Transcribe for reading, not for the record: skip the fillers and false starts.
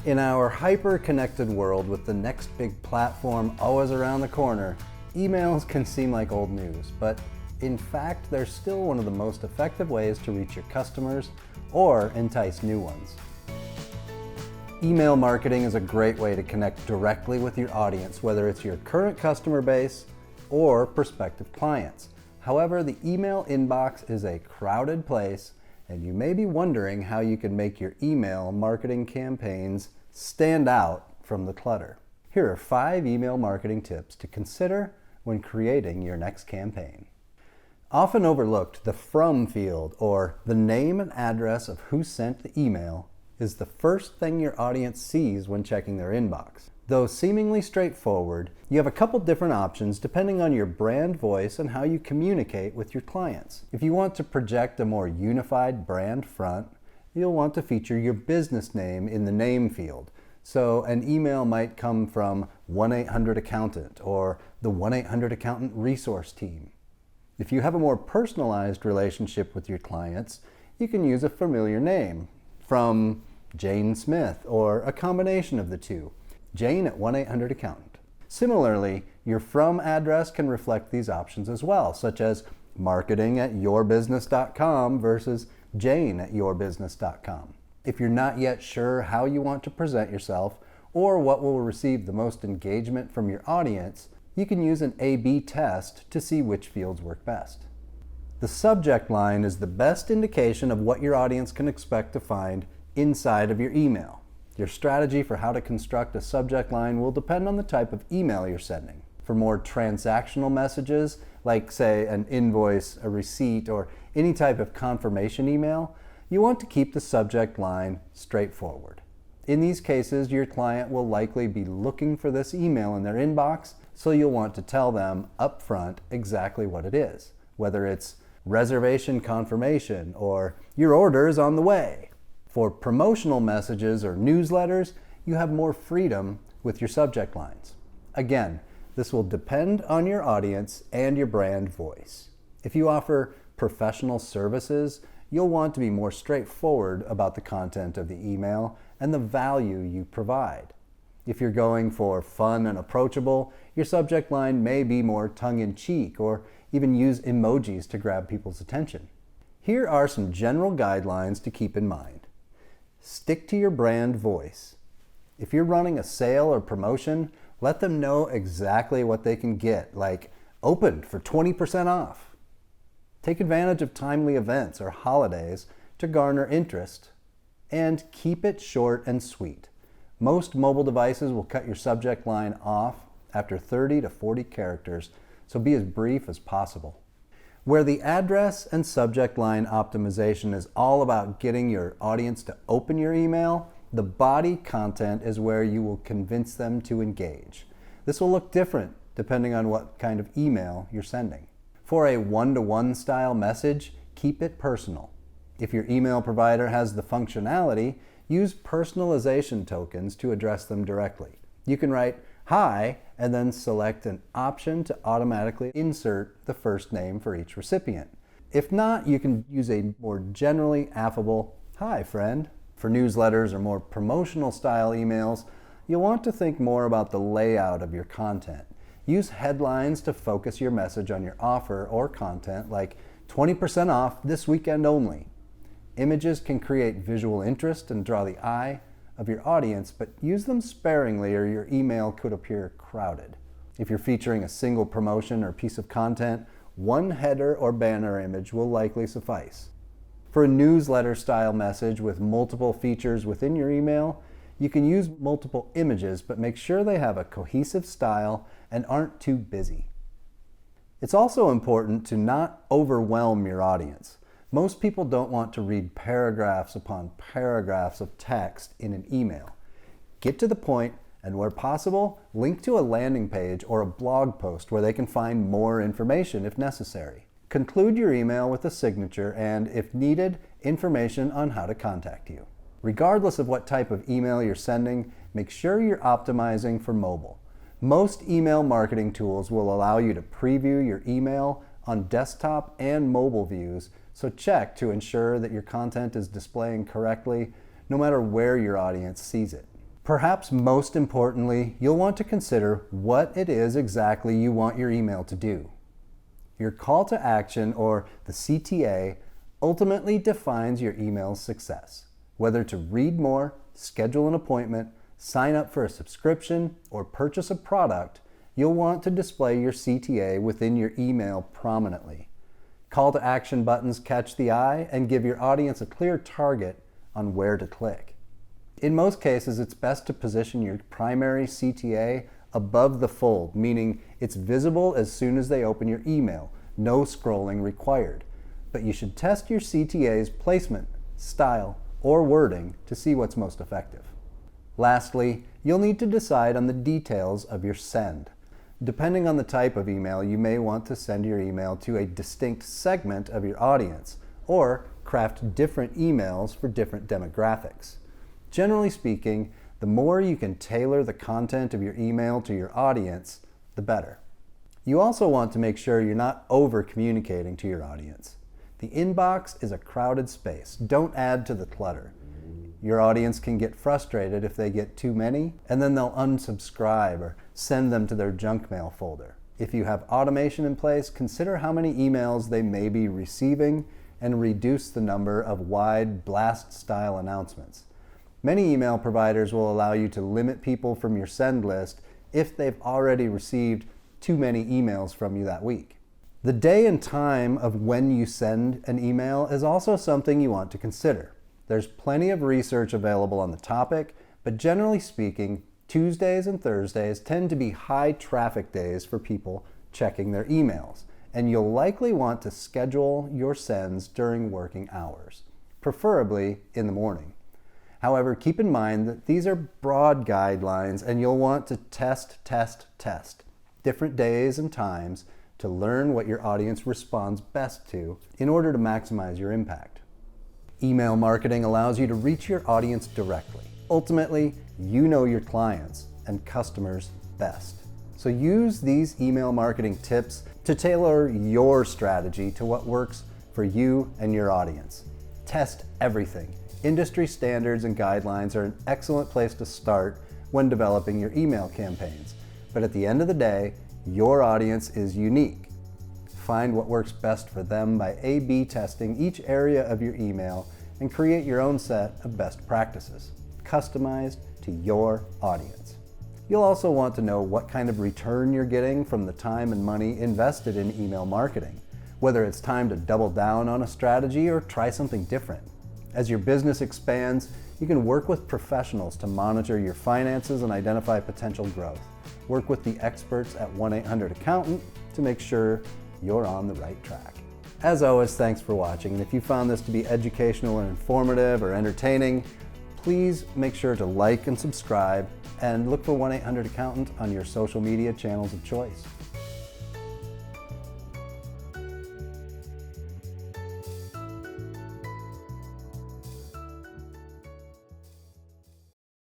In our hyper-connected world with the next big platform always around the corner, emails can seem like old news, but in fact, they're still one of the most effective ways to reach your customers or entice new ones. Email marketing is a great way to connect directly with your audience, whether it's your current customer base or prospective clients. However, the email inbox is a crowded place, and you may be wondering how you can make your email marketing campaigns stand out from the clutter. Here are 5 email marketing tips to consider when creating your next campaign. Often overlooked, the from field, or the name and address of who sent the email, is the first thing your audience sees when checking their inbox. Though seemingly straightforward, you have a couple different options depending on your brand voice and how you communicate with your clients. If you want to project a more unified brand front, you'll want to feature your business name in the name field. So an email might come from 1-800-ACCOUNTANT or the 1-800-ACCOUNTANT resource team. If you have a more personalized relationship with your clients, you can use a familiar name from Jane Smith or a combination of the two. Jane at 1-800-ACCOUNTANT. Similarly, your from address can reflect these options as well, such as marketing@yourbusiness.com versus jane@yourbusiness.com. If you're not yet sure how you want to present yourself or what will receive the most engagement from your audience, you can use an A/B test to see which fields work best. The subject line is the best indication of what your audience can expect to find inside of your email. Your strategy for how to construct a subject line will depend on the type of email you're sending. For more transactional messages, like say an invoice, a receipt, or any type of confirmation email, you want to keep the subject line straightforward. In these cases, your client will likely be looking for this email in their inbox, so you'll want to tell them up front exactly what it is, whether it's reservation confirmation or your order is on the way. For promotional messages or newsletters, you have more freedom with your subject lines. Again, this will depend on your audience and your brand voice. If you offer professional services, you'll want to be more straightforward about the content of the email and the value you provide. If you're going for fun and approachable, your subject line may be more tongue-in-cheek or even use emojis to grab people's attention. Here are some general guidelines to keep in mind. Stick to your brand voice. If you're running a sale or promotion, let them know exactly what they can get, like opened for 20% off. Take advantage of timely events or holidays to garner interest, and keep it short and sweet. Most mobile devices will cut your subject line off after 30 to 40 characters, so be as brief as possible. Where the address and subject line optimization is all about getting your audience to open your email, the body content is where you will convince them to engage. This will look different depending on what kind of email you're sending. For a one-to-one style message, keep it personal. If your email provider has the functionality, use personalization tokens to address them directly. You can write, "Hi," and then select an option to automatically insert the first name for each recipient. If not, you can use a more generally affable, "Hi, friend." For newsletters or more promotional style emails, you'll want to think more about the layout of your content. Use headlines to focus your message on your offer or content, like 20% off this weekend only. Images can create visual interest and draw the eye of your audience, but use them sparingly or your email could appear crowded. If you're featuring a single promotion or piece of content, one header or banner image will likely suffice. For a newsletter style message with multiple features within your email, you can use multiple images, but make sure they have a cohesive style and aren't too busy. It's also important to not overwhelm your audience. Most people don't want to read paragraphs upon paragraphs of text in an email. Get to the point, and where possible, link to a landing page or a blog post where they can find more information if necessary. Conclude your email with a signature and, if needed, information on how to contact you. Regardless of what type of email you're sending, make sure you're optimizing for mobile. Most email marketing tools will allow you to preview your email on desktop and mobile views, so check to ensure that your content is displaying correctly no matter where your audience sees it. Perhaps most importantly, you'll want to consider what it is exactly you want your email to do. Your call to action, or the CTA, ultimately defines your email's success. Whether to read more, schedule an appointment, sign up for a subscription, or purchase a product, you'll want to display your CTA within your email prominently. Call to action buttons catch the eye and give your audience a clear target on where to click. In most cases, it's best to position your primary CTA above the fold, meaning it's visible as soon as they open your email, no scrolling required. But you should test your CTA's placement, style, or wording to see what's most effective. Lastly, you'll need to decide on the details of your send. Depending on the type of email, you may want to send your email to a distinct segment of your audience, or craft different emails for different demographics. Generally speaking, the more you can tailor the content of your email to your audience, the better. You also want to make sure you're not over-communicating to your audience. The inbox is a crowded space. Don't add to the clutter. Your audience can get frustrated if they get too many, and then they'll unsubscribe or send them to their junk mail folder. If you have automation in place, consider how many emails they may be receiving and reduce the number of wide blast-style announcements. Many email providers will allow you to limit people from your send list if they've already received too many emails from you that week. The day and time of when you send an email is also something you want to consider. There's plenty of research available on the topic, but generally speaking, Tuesdays and Thursdays tend to be high traffic days for people checking their emails, and you'll likely want to schedule your sends during working hours, preferably in the morning. However, keep in mind that these are broad guidelines, and you'll want to test different days and times to learn what your audience responds best to in order to maximize your impact. Email marketing allows you to reach your audience directly. Ultimately, you know your clients and customers best. So use these email marketing tips to tailor your strategy to what works for you and your audience. Test everything. Industry standards and guidelines are an excellent place to start when developing your email campaigns. But at the end of the day, your audience is unique. Find what works best for them by A/B testing each area of your email and create your own set of best practices, customized to your audience. You'll also want to know what kind of return you're getting from the time and money invested in email marketing, whether it's time to double down on a strategy or try something different. As your business expands, you can work with professionals to monitor your finances and identify potential growth. Work with the experts at 1-800-ACCOUNTANT to make sure you're on the right track. As always, thanks for watching, and if you found this to be educational and informative or entertaining, please make sure to like and subscribe, and look for 1-800-ACCOUNTANT on your social media channels of choice.